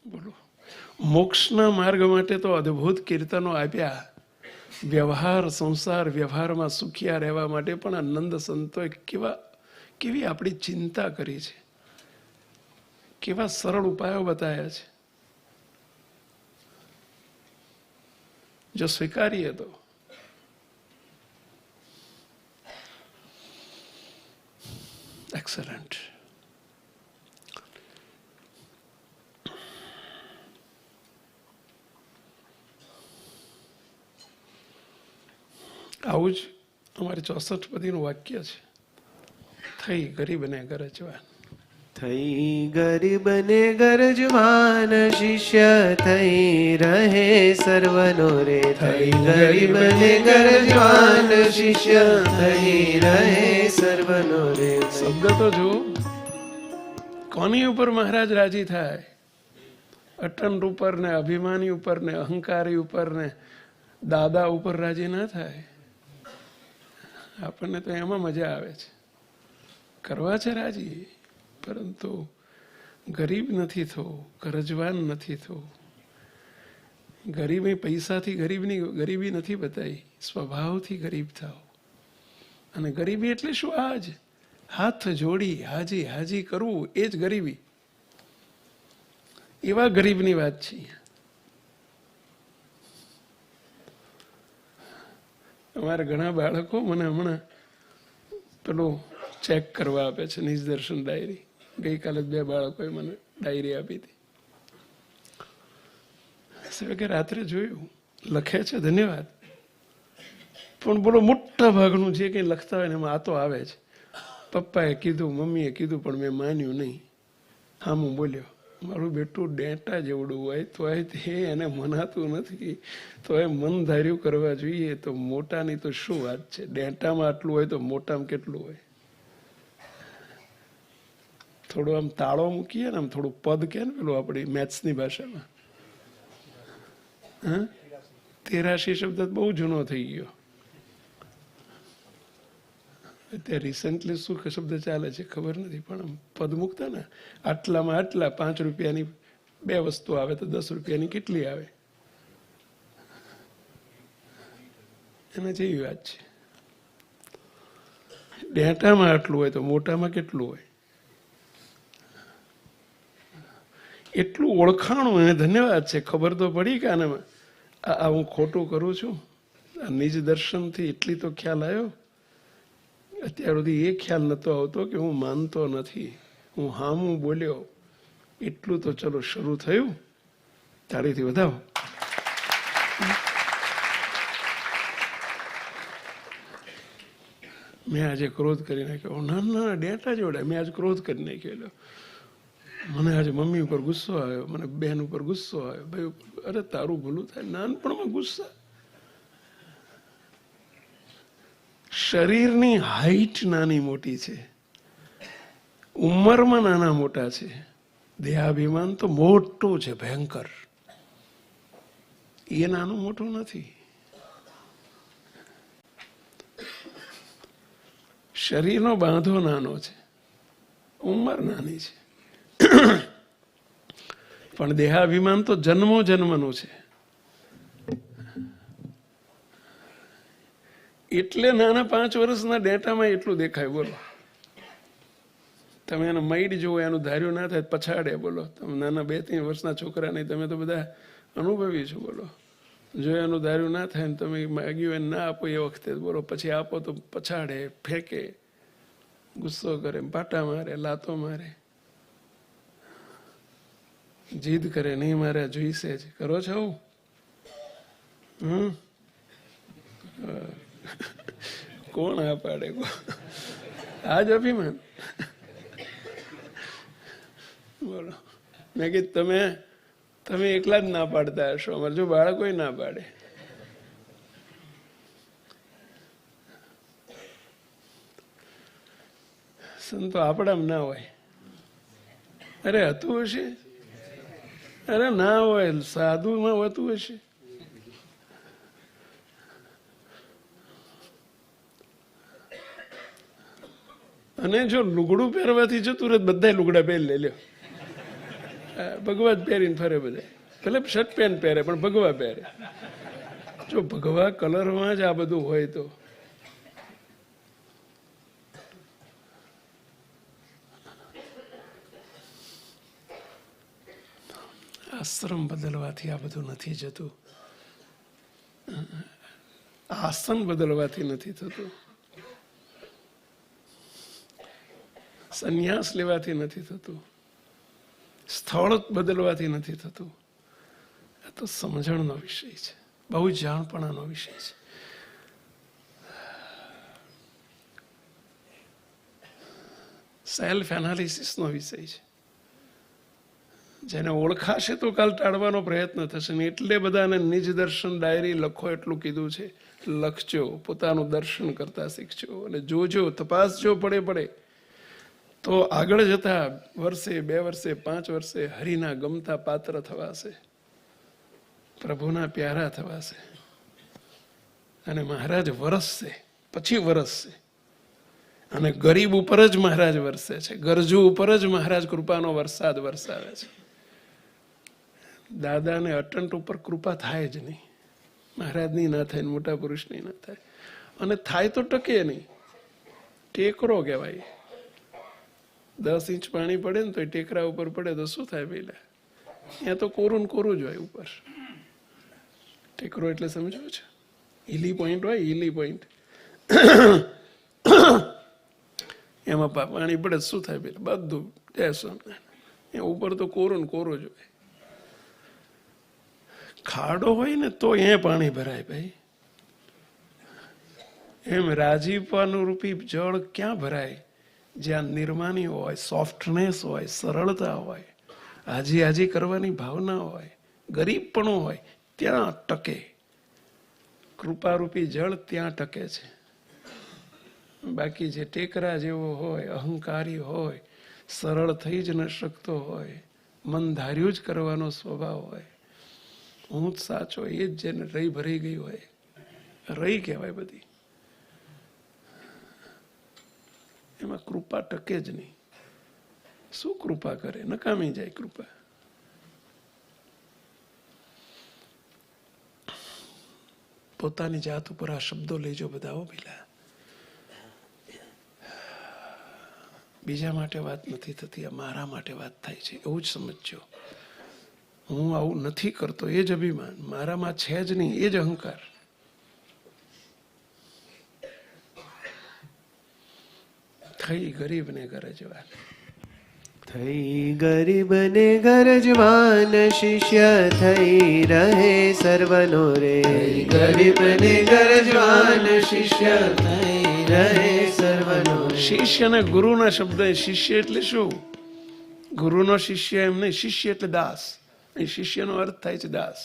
બોલો, મોક્ષના માર્ગ માટે તો અદ્ભુત કીર્તનો આપ્યા. વ્યવહાર સંસાર વ્યવહારમાં સુખિયા રહેવા માટે પણ આનંદ સંતોએ કેવી આપણી ચિંતા કરી છે, કેવા સરળ ઉપાયો બતાવ્યા છે. જો સ્વીકારીએ તો એક્સલન્ટ. આવું જ અમારે 64 પદીનું વાક્ય છે. થઈ ગરીબ ને ગરજવાન, થઈ ગરીબ ને ગરજવાન, શિષ્ય થઈ રહે સર્વનો રે. થઈ ગરીબ ને ગરજવાન, શિષ્ય થઈ રહે સર્વનો રે. શબ્દ તો જો કોની ઉપર મહારાજ રાજી થાય? અટન ઉપર ને અભિમાની ઉપર ને અહંકારી ઉપર ને દાદા ઉપર રાજી ના થાય. આપણને તો એમાં મજા આવે છે, કરવા છે રાજી, પરંતુ ગરીબ નથી થવું, ગરજવાન નથી થવું. ગરીબી પૈસાથી ગરીબી નથી બતાવી, સ્વભાવથી ગરીબ થાવ. અને ગરીબી એટલે શું? આજ હાથ જોડી હાજી હાજી કરવું, એ જ ગરીબી. એવા ગરીબની વાત છે. અમારા ઘણા બાળકો મને હમણાં પેલું ચેક કરવા આપે છે, નિજ દર્શન ડાયરી. ગઈકાલે 2 બાળકોએ મને ડાયરી આપી હતી. કે રાત્રે જોયું લખે છે, ધન્યવાદ, પણ બોલો મોટા ભાગનું જે કંઈ લખતા હોય ને એમાં આ તો આવે છે, પપ્પાએ કીધું, મમ્મીએ કીધું, પણ મેં માન્યું નહીં. હા, હું બોલ્યો. મારું બેટું ડેટા જેવડું હોય તો એને મનાતું નથી, તો એ મન ધાર્યું કરવા જોઈએ. તો મોટાની તો શું વાત છે? ડેટામાં આટલું હોય તો મોટામાં કેટલું હોય? થોડું આમ તાળો મૂકીએ ને, આમ થોડું પદ કે ને પેલું આપણી મેથ્સની ભાષામાં, હા, 83 શબ્દ બહુ જૂનો થઈ ગયો. અત્યારે રિસેન્ટલી શું શબ્દ ચાલે છે ખબર નથી, પણ આમ પદ મૂકતા ને, આટલામાં આટલા 5 રૂપિયાની 2 વસ્તુ આવે તો 10 રૂપિયાની કેટલી આવે, એના જેવી વાત છે. ડેટામાં આટલું હોય તો મોટામાં કેટલું હોય? એટલું ઓળખાણું. એને ધન્યવાદ છે, ખબર તો પડી કે આનામાં આ હું ખોટું કરું છું. આ નિજ દર્શનથી એટલી તો ખ્યાલ આવ્યો. અત્યાર સુધી એ ખ્યાલ નહોતો આવતો કે હું માનતો નથી, હું હામું બોલ્યો. એટલું તો ચલો શરૂ થયું. તાળીથી વધાવો. મેં આજે ક્રોધ કરી નાખ્યો. ના ડેટા જોડે મેં આજે ક્રોધ કરી નાખ્યો. મને આજે મમ્મી ઉપર ગુસ્સો આવ્યો, મને બહેન ઉપર ગુસ્સો આવ્યો, ભાઈ ઉપર. અરે તારું ભૂલું થાય, નાનપણમાં ગુસ્સા. શરીરની હાઈટ નાની મોટી છે, ઉંમરમાં નાના મોટા છે, દેહાભિમાન તો મોટું છે, ભયંકર. એ નાનું મોટું નથી. શરીરનો બાંધો નાનો છે, ઉંમર નાની છે, પણ દેહાભિમાન તો જન્મો જન્મનું છે. એટલે નાના 5 વર્ષના ડેટામાં એટલું દેખાય. બોલો, તમે એનો મૈડ જુઓ, એનું ધાર્યું ના થાય પછાડે. બોલો, તમે નાના 2-3 વર્ષના છોકરા નહીં, તમે તો બધા અનુભવી છો. બોલો, જો એનું ધાર્યું ના થાય ને તમે માગ્યું એને ના આપો એ વખતે, બોલો પછી આપો તો પછાડે, ફેંકે, ગુસ્સો કરે, પાટા મારે, લાતો મારે, જીદ કરે, નહીં મારે જોઈશે જ. કરો છો આવું? કોણ આ પાડે? આ જ અભિમાન. બોલો, મેં કીધું તમે એકલા જ ના પાડતા હશો, અમારે જો બાળકો ના પાડે. સંતો આપણામાં ના હોય. અરે હતું હશે, અરે ના હોય, સાધુમાં હોતું હશે. અને જો લુગડું પહેરવાથી જતું રહે, બધા લુગડા પહેરી લે લ્યો. ભગવા જ પહેરીને ફરે બધા, ભલે શર્ટ પેન્ટ પહેરે પણ ભગવા પહેરે. જો ભગવા કલરમાં જ આ બધું હોય તો આશ્રમ બદલવાથી આ બધું નથી જતું, આસન બદલવાથી નથી થતું, સંન્યાસ લેવાથી નથી થતું, સ્થળ બદલવાથી નથી થતું. આ તો સમજણનો વિષય છે, બહુ જાણપણાનો વિષય છે. સેલ્ફ એનાલિસિસનો વિષય છે. જેને ઓળખાશે તો કાલ ટાળવાનો પ્રયત્ન થશે ને. એટલે બધાને નિજ દર્શન ડાયરી લખો એટલું કીધું છે. લખજો, પોતાનું દર્શન કરતા શીખજો અને જોજો, તપાસજો, પડે તો આગળ જતા વર્ષે, 2 વર્ષે, 5 વર્ષે હરિના ગમતા પાત્ર થવાશે, પ્રભુના પ્યારા થવાશે. અને મહારાજ વરસશે, પછી વરસશે. અને ગરીબ ઉપર જ મહારાજ વરસે છે, ગરજુ ઉપર જ મહારાજ કૃપાનો વરસાદ વરસાવે છે. દાદાને અટંટ ઉપર કૃપા થાય જ નહીં, મહારાજની ના થાય, મોટા પુરુષની ના થાય. અને થાય તો ટકે નહીં, ટેકરો કહેવાય. 10 ઇંચ પાણી પડે ને તો એ ટેકરા ઉપર પડે તો શું થાય પહેલા? ત્યાં તો કોરું જ હોય ઉપર. ટેકરો એટલે સમજો છો? હિલી પોઈન્ટ હોય, હિલી પોઈન્ટ, એમાં પાણી પડે શું થાય પેલા? બધું એ ઉપર તો કોરું જ હોય. ખાડો હોય ને તો એ પાણી ભરાય ભાઈ. એમ રાજીપાનું રૂપી જળ ક્યાં ભરાય? જ્યાં નિર્માની હોય, સોફ્ટનેસ હોય, સરળતા હોય, હાજી કરવાની ભાવના હોય, ગરીબપણું હોય, ત્યાં ટકે. કૃપારૂપી જળ ત્યાં ટકે છે. બાકી જે ટેકરા જેવો હોય, અહંકારી હોય, સરળ થઈ જ ન શકતો હોય, મન ધાર્યું જ કરવાનો સ્વભાવ હોય, હું જ સાચો, એ જ જેને રહી ભરી ગઈ હોય, રહી કહેવાય બધી, એમાં કૃપા ટકે જ નહીં. શું કૃપા કરે? નકામી જાય કૃપા. પોતાની જાત ઉપર આ શબ્દો લેજો બધા. હો પેલા બીજા માટે વાત નથી થતી, આ મારા માટે વાત થાય છે, એવું જ સમજજો. હું આવું નથી કરતો એ જ અભિમાન, મારામાં છે જ નહીં એ જ અહંકાર. થઈ ગરીબ ને ગરજવાન, થઈ ગરીબ ને ગરજવાન, શિષ્ય થઈ રહે સર્વનો રે. ગરીબ ને ગરજવાન, શિષ્ય થઈ રહે સર્વનો રે. શિષ્ય ને ગુરુના શબ્દ. શિષ્ય એટલે શું? ગુરુનો શિષ્ય એમ નહીં, શિષ્ય એટલે દાસ. એ શિષ્યનો અર્થ થાય છે દાસ.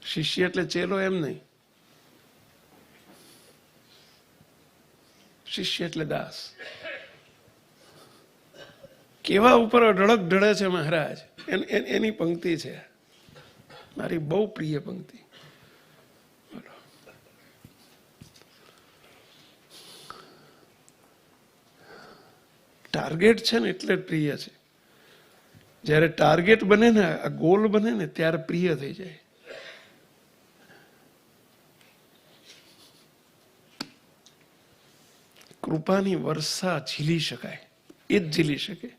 શિષ્ય એટલે ચેલો એમ નહીં, શિષ્ય એટલે દાસ. કેવા ઉપર અઢળક ઢળે છે મહારાજ, એની પંક્તિ છે મારી બહુ પ્રિય પંક્તિ. ટાર્ગેટ છે ને એટલે પ્રિય છે. જ્યારે ટાર્ગેટ બને ને, આ ગોલ બને ને, ત્યારે પ્રિય થઈ જાય. કૃપાની વર્ષા ઝીલી શકાય, એ જ ઝીલી શકે.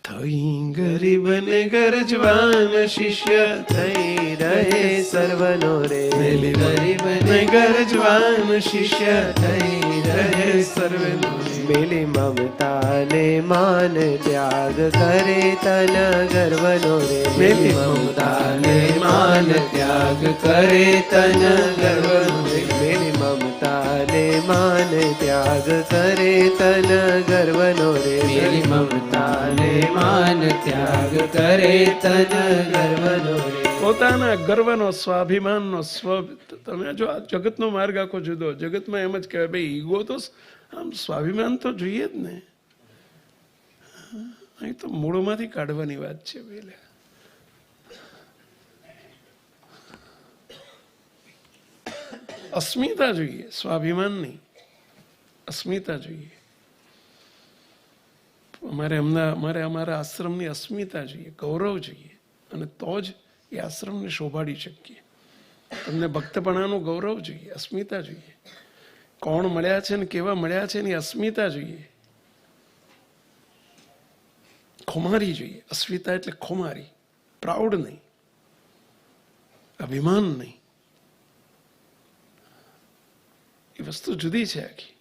થઈ ગરીબ ને ગરજવાન, શિષ્ય થઈ રહે સર્વનો રે. ગરીબ ને ગરજવાન, શિષ્ય થઈ રહે સર્વનો રે. મેલી મમતા ને માન ત્યાગ કરે તન ગર્વનો રે. મેલી મમતા ને માન ત્યાગ કરે તન ગર્વનો રે. મેલી મમતા ને માન ત્યાગ કરે તન ગર્વનો રે. મેલી મમતા ને માન ત્યાગ કરે તન ગર્વનો રે. પોતાના ગર્વનો, સ્વાભિમાનનો સ્વ. તમે જો આ જગતનો માર્ગ આખો જુદો. જગતમાં એમ જ કહેવાય ભાઈ ઈગો તો આમ, સ્વાભિમાન તો જોઈએ જ ને. અહીં તો મૂળમાંથી કાઢવાની વાત છે પેલા. અસ્મિતા જોઈએ, સ્વાભિમાન નહીં, અસ્મિતા જોઈએ. અમારે અમારા આશ્રમની અસ્મિતા જોઈએ, ગૌરવ જોઈએ, અને તો જ એ આશ્રમને શોભાડી શકીએ. તમને ભક્તપણાનું ગૌરવ જોઈએ, અસ્મિતા જોઈએ. કોણ મળ્યા છે ને કેવા મળ્યા છે એની અસ્મિતા જોઈએ, ખુમારી જોઈએ. અસ્મિતા એટલે ખુમારી, પ્રાઉડ નહીં, અભિમાન નહીં. એ વસ્તુ જુદી છે આખી.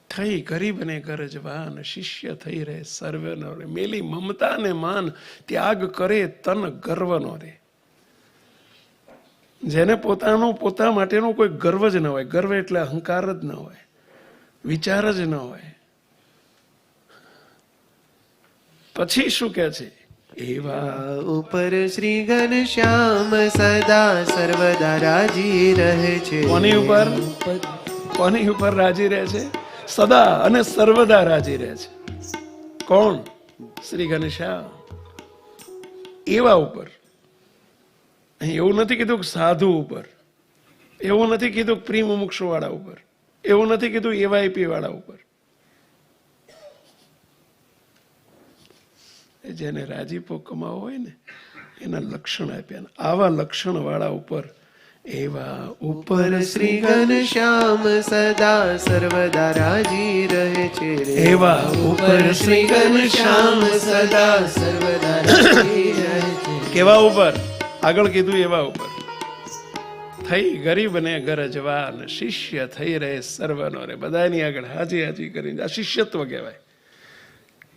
થઈ ગરીબ ને ગરજવાન, શિષ્ય થઈ રહે સર્વનો રે. મેલી મમતા ને માન, ત્યાગ કરે તન ગર્વ નો રે. જેને પોતા માટેનો કોઈ ગર્વ જ ન હોય, ગર્વ એટલે અહંકાર જ ન હોય, વિચાર જ ન હોય, પછી શું કે છે? એવા ઉપર શ્રી ઘનશ્યામ સદા સર્વદા રાજી રહે છે. કોની ઉપર રાજી રહે છે? સદા અને સર્વદા રાજી રહે છે. કોણ? શ્રી ઘનશ્યામ. એવા ઉપર. અહીં એવું નથી કીધું કે સાધુ ઉપર, એવું નથી કીધું કે પ્રી મુમુક્ષુ વાળા ઉપર, એવું નથી કીધું એવાયપી વાળા ઉપર. જેને રાજીપો કમાવો હોય ને એના લક્ષણ આપ્યા. આવા લક્ષણ વાળા ઉપર, એવા ઉપર શ્રી ઘનશ્યામ સદા સર્વદા રાજી રહે છે. એવા ઉપર શ્રી ઘનશ્યામ સદા સર્વદા રાજી રહે છે. કેવા ઉપર? આગળ કીધું એવા ઉપર. થઈ ગરીબ ને ગરજવાન, શિષ્ય થઈ રહે સર્વનો રે. બધાની આગળ હાજી હાજી કરીને આ શિષ્યત્વ કહેવાય.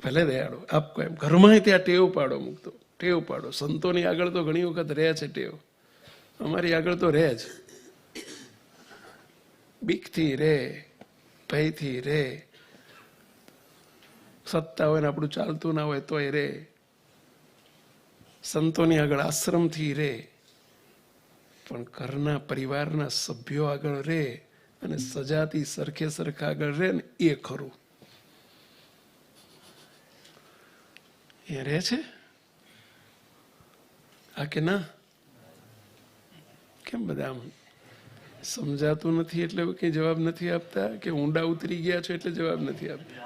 ભલે દયાળો આપકો એમ ઘરમાં ત્યાં ટેવ પાડો, મૂકતો ટેવ પાડો. સંતોની આગળ તો ઘણી વખત રહે છે ટેવ, અમારી આગળ તો રહે જ. બીકથી રે, ભયથી રે, સત્તા હોય ને આપણું ચાલતું ના હોય તોય રે. સંતોની આગળ આશ્રમથી રે, પણ ઘરના પરિવારના સભ્યો આગળ રે અને સજાતી સરખે સરખા આગળ રે ને એ ખરું. એ રહે છે આ કે ના? કેમ બધા આમ સમજાતું નથી એટલે કઈ જવાબ નથી આપતા, કે ઊંડા ઉતરી ગયા છો એટલે જવાબ નથી આપતા?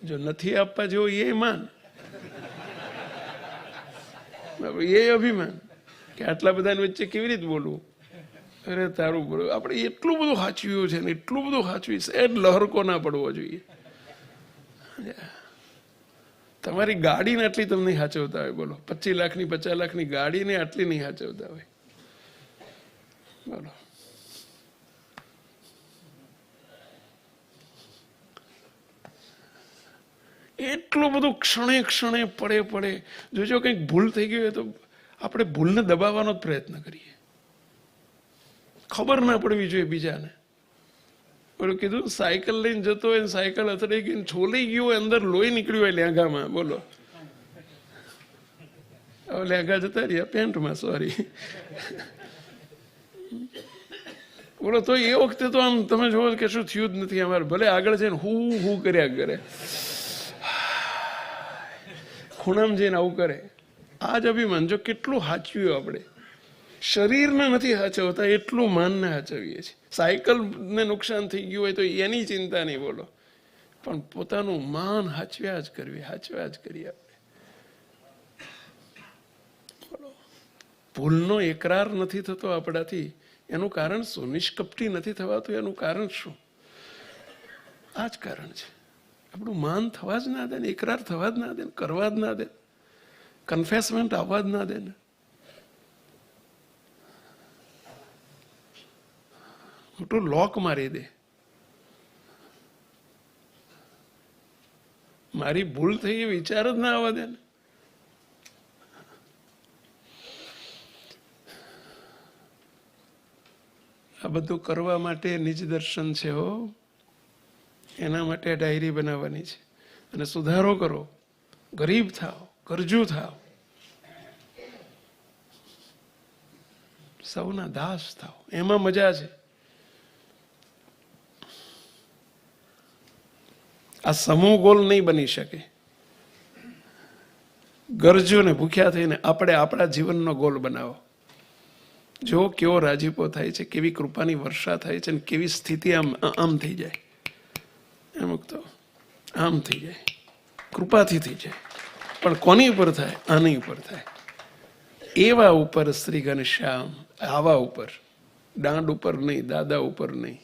જો નથી આપવા જેવો એ માન, એ અભિમાન કે આટલા બધાની વચ્ચે કેવી રીતે બોલવું. અરે તારું બોલો, આપણે એટલું બધું સાચવ્યું છે ને એટલું બધું સાચવી છે, લહરકો ના પડવો જોઈએ. તમારી ગાડીને આટલી તમને સાચવતા હોય, બોલો 25 લાખની 50 લાખની ગાડીને આટલી નહીં સાચવતા હોય, બોલો. એટલું બધું ક્ષણે ક્ષણે પડે. જોજો કંઈક ભૂલ થઈ ગઈ હોય તો આપણે ભૂલને દબાવવાનો જ પ્રયત્ન કરીએ, ખબર ના પડવી જોઈએ બીજાને. બોલું કીધું સાયકલ લઈને જતો હોય, સાયકલ અથડાઈ ગઈ, છોલાઈ ગયું હોય, અંદર લોહી નીકળ્યું હોય લેંઘામાં, બોલો. હવે લેંઘા જતા રહ્યા પેન્ટમાં, સોરી. બોલો તો એ વખતે તો આમ તમે જોવો કે શું થયું જ નથી અમારે. ભલે આગળ જઈને હું કર્યા કરે, ખૂણામાં જઈને આવું કરે. આ જ અભિમાન. જો કેટલું સાચવ્યું આપણે, શરીરને નથી સાચવતા એટલું માનને સાચવીએ છીએ. સાયકલને નુકસાન થઈ ગયું હોય તો એની ચિંતા નહીં, બોલો, પણ પોતાનું માન સાચવ્યા જ કરીએ આપણે. બોલો, ભૂલનો એકરાર નથી થતો આપણાથી, એનું કારણ શું? નિષ્કપટી નથી થવાતું, એનું કારણ શું? આ જ કારણ છે. આપણું માન થવા જ ના દે ને, એકરાર થવા જ ના દે, કરવા જ ના દે, કન્ફેસમેન્ટ આવવા જ ના દે ને. મોટું લોક મારી દે. મારી ભૂલ થઈ એ વિચાર જ ના આવવા દે ને. આ બધું કરવા માટે નિજ દર્શન છે હો. એના માટે ડાયરી બનાવવાની છે અને સુધારો કરો. ગરીબ થાવ, ગરજુ થાવ, સૌના દાસ થાવ, એમાં મજા છે. આ સમૂહ ગોલ નહીં બની શકે. ગરજુ ને ભૂખ્યા થઈને આપણે આપણા જીવનનો ગોલ બનાવો. જો કેવો રાજીપો થાય છે, કેવી કૃપાની વર્ષા થાય છે, અને કેવી સ્થિતિ આમ થઈ જાય. અમુક તો આમ થઈ જાય, કૃપાથી થઈ જાય. પણ કોની ઉપર થાય? આની ઉપર થાય. એવા ઉપર શ્રી ઘનશ્યામ, આવા ઉપર, દાંડ ઉપર નહીં, દાદા ઉપર નહીં.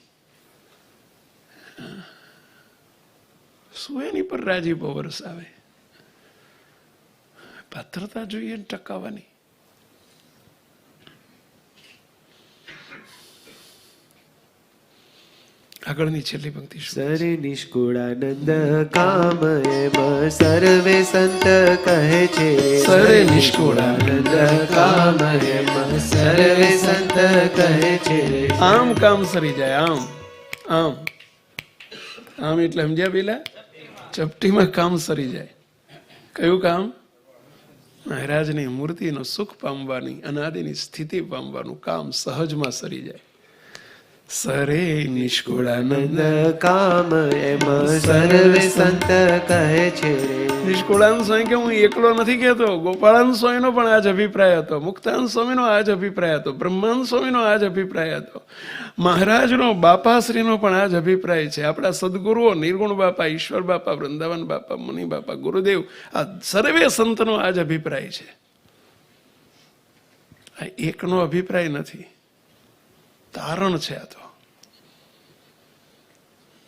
શું એની પર રાજીપો વરસાવે? પાત્રતા જોઈએ ને ટકાવવાની. આગળની છેલ્લી પંક્તિ સરે નિષ્કુળાનંદ કામ એમ સર્વે સંત કહે છે. સરે નિષ્કુળાનંદ કામ એમ સર્વે સંત કહે છે. આમ કામ સરી જાય. આમ આમ આમ એટલે સમજ્યા પેલા? ચપટીમાં કામ સરી જાય. કયું કામ? મહારાજની મૂર્તિનો સુખ પામવાની, અનાદિની સ્થિતિ પામવાનું કામ સહજમાં સરી જાય. સરે નિષ્કુળાનંદ કામ એમ સર્વે સંત કહે છે. નિષ્કુળાનંદ સ્વામી કે હું એકલો નથી કહેતો. ગોપાળાનંદ સ્વામીનો પણ આ જ અભિપ્રાય હતો, મુક્તાનંદ સ્વામીનો આ જ અભિપ્રાય હતો, બ્રહ્માનંદ સ્વામીનો આ જ અભિપ્રાય હતો, મહારાજનો બાપાશ્રીનો પણ આ જ અભિપ્રાય છે. આપણા સદગુરુઓ નિર્ગુણ બાપા, ઈશ્વર બાપા, વૃંદાવન બાપા, મુનિ બાપા, ગુરુદેવ, આ સર્વે સંતનો આ જ અભિપ્રાય છે. આ એકનો અભિપ્રાય નથી, તારણ છે આ તો.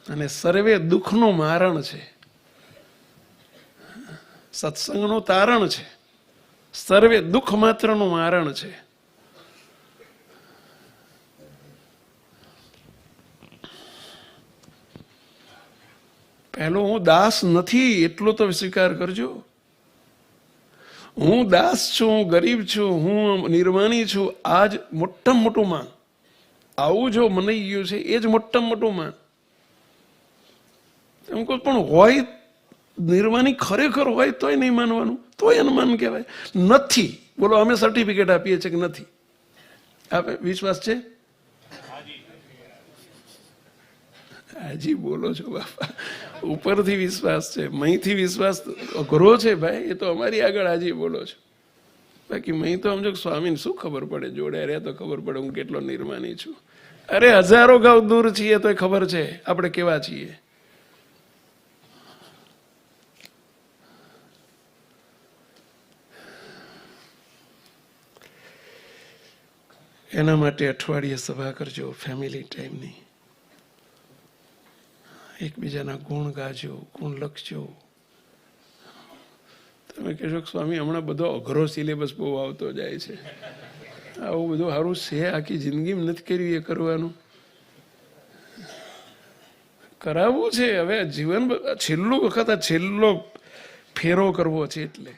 અને સર્વે દુઃખનું મારણ છે, સત્સંગનું તારણ છે, સર્વે દુઃખ માત્રનું મારણ છે. પહેલો હું દાસ નથી એટલો તો સ્વીકાર કરજો. હું દાસ છું, હું ગરીબ છું, હું નિર્માણી છું, આ જ મોટામાં મોટું માન. આવું જો મનાઈ ગયું છે એ જ મોટામાં મોટું માન. એમ કહું પણ હોય નિર્માની ખરેખર હોય તોય નહીં માનવાનું, તોય અનુમાન કહેવાય. નથી બોલો, અમે સર્ટિફિકેટ આપીએ છીએ કે નથી. આપે વિશ્વાસ છે? હાજી બોલો છો બાપા, ઉપરથી વિશ્વાસ છે, મહીથી વિશ્વાસ અઘરો છે ભાઈ. એ તો અમારી આગળ હાજી બોલો છો. બાકી મહી તો સમજો સ્વામીને શું ખબર પડે? જોડે રહે તો ખબર પડે હું કેટલો નિર્માની છું. અરે હજારો ગાંવ દૂર છીએ તોય ખબર છે આપણે કેવા છીએ. એના માટે અઠવાડિયે સભા કરજો, ફેમિલી ટાઈમની. એકબીજાના ગુણ ગાજો, ગુણ લખજો. તમે કહેશો કે સ્વામી હમણાં બધો અઘરો સિલેબસ બહુ આવતો જાય છે. આવું બધું સારું છે, આખી જિંદગીમાં નથી કર્યું એ કરવાનું. કરાવવું છે હવે જીવન, છેલ્લું વખત આ છેલ્લો ફેરો કરવો છે એટલે